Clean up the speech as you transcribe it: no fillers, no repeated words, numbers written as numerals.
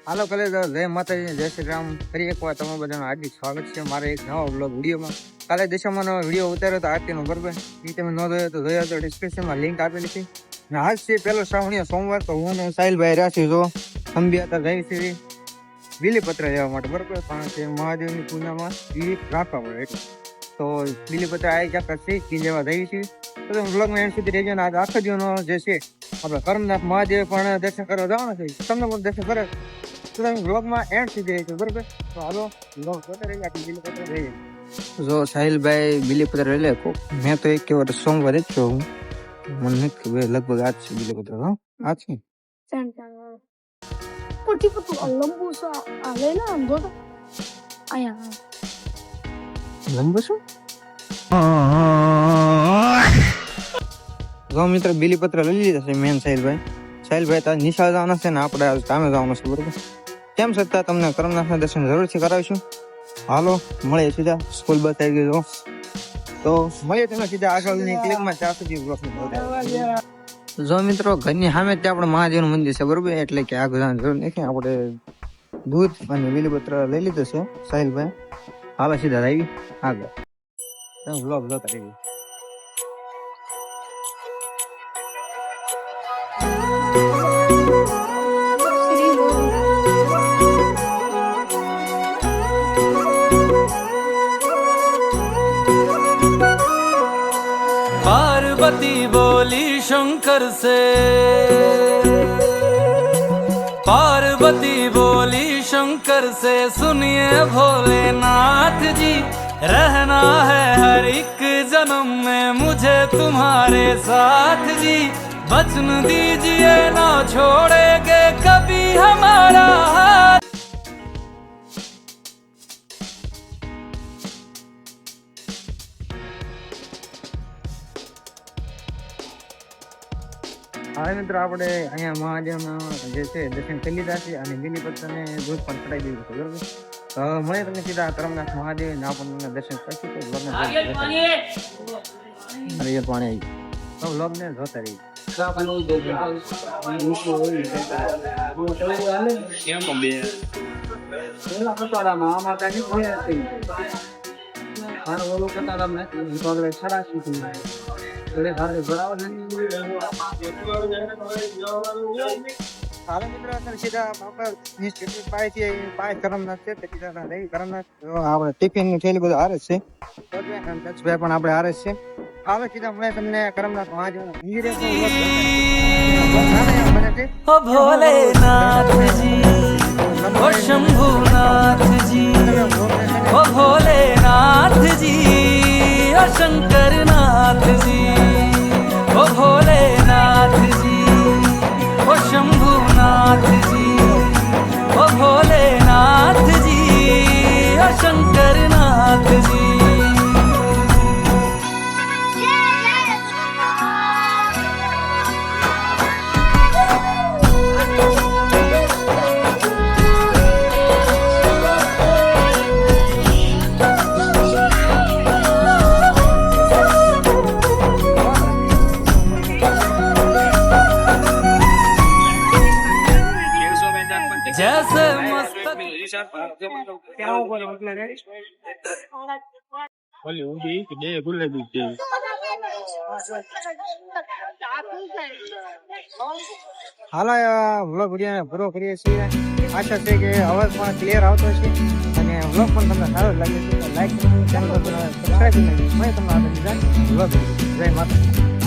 હાલો કલે જય માતાજી જય શ્રી રામ. ફરી એકવાર તમે બધાનું હાર્દિક સ્વાગત છે મારા એક નવા બ્લોગ વિડીયોમાં. કાલે દિશામાંનો વિડીયો ઉતાર્યો હતો આરતીનો, બરોબર? એ તમે ન જોયો તો જોયો તો ડિસ્ક્રિપ્શનમાં લિંક આપેલી છે. અને આજ છે પહેલો શ્રાવણીય સોમવાર, તો હું ને સાહિલભાઈ રાશી જો અંબિયા હતા જઈ છે બીલીપત્ર લેવા માટે, બરોબર? કારણ કે મહાદેવની પૂજામાં એ રાખવા પડે એટલે તો બીલીપત્ર આવી જતા છે એ લેવા જઈએ છીએ. તો તમે બ્લોગમાં એન્ડ સુધી રહેજો. ને આખો દિવસનો જે છે આપણે કરમનાથ મહાદેવ પણ દર્શન કરવા જવાના છે, તમને પણ દર્શન કરે તો તમે બ્લોગમાં એન્ડ સુધી રહેજો, બરોબર? તો હાલો બ્લોગ જોતા રહીએ. આપણે બીલીપત્ર રહીએ. જો સાહિલભાઈ બીલીપત્ર લઈ લે. મેં તો એક વાર સોમવારે જ છું, મને નથી ખબર, લગભગ આજ છે બીલીપત્ર. હા આજ છે. લંબુ શું? જો મિત્ર બીલીપત્ર લઈ લીધા છે મેન સાહિલભાઈ તો નિશાળ જવાના છે ને આપણે કામે જવાનું છે, બરોબર? કેમ છતાં તમને કરમનાથના દર્શન જરૂરથી કરાવીશું. હાલો મળીએ સીધા, સ્કૂલ બસ આવી ગઈ તો મળીએ તમે સીધા આગળની ક્લિપમાં. ત્યાં સુધી જો મિત્રો ઘરની સામે જ આપણે મહાદેવનું મંદિર છે, બરોબર? એટલે કે આગળ જવાની જરૂર નથી. આપણે દૂધ અને બીલીપત્ર લઈ લીધું છે સાહિલભાઈ. હવે સીધા આવી આગળ તમે બ્લોગ જોતા રહી. पार्वती बोली शंकर से, पार्वती बोली शंकर से, सुनिए भोलेनाथ जी, रहना है हर एक जन्म में मुझे तुम्हारे साथ जी, वचन दीजिए ना छोड़ेंगे कभी हमारा हाथ. હવે મિત્રો આપણે અહીંયા મહાદેવના જે છે દર્શન કરી લીધા છે અને બીલીપત્ર ને દૂધ પણ ચડાવી દીધું છે, બરોબર? તો મળે તમને સીધા કરમનાથ મહાદેવ ના પણ દર્શન કરશું. તો બ્લોગને પાણી તો બ્લોગને જોતા રહી. હાલો મિત્રો સીધા કરમનાથ છે, કરમનાથ આપણે ટિફિન ની થેલી બધું હારે છે, પણ આપણે હારે છે. આવે સીધા મળે તમને કરમનાથ મહાદેવ ओ भोलेनाथ जी, ओ शंभुनाथ जी, ओ भोलेनाथ जी, ओ शंकरनाथ जी, ओ भोलेनाथ जी, ओ शंभुनाथ जी, ओ भोलेनाथ जी, ओ शंकरनाथ जी. जैसे मस्तक હાલો વ્લોગ વિડીયો પૂરો કરીએ છીએ. આશા છે કે અવાજ પણ ક્લિયર આવતો છે અને વ્લોગ પણ તમને સારો લાગે છે. લાઈક ચેનલ પર સબસ્ક્રાઈબ કરી નાખજો. તમને આગળ બીજા વ્લોગ. જય માતા.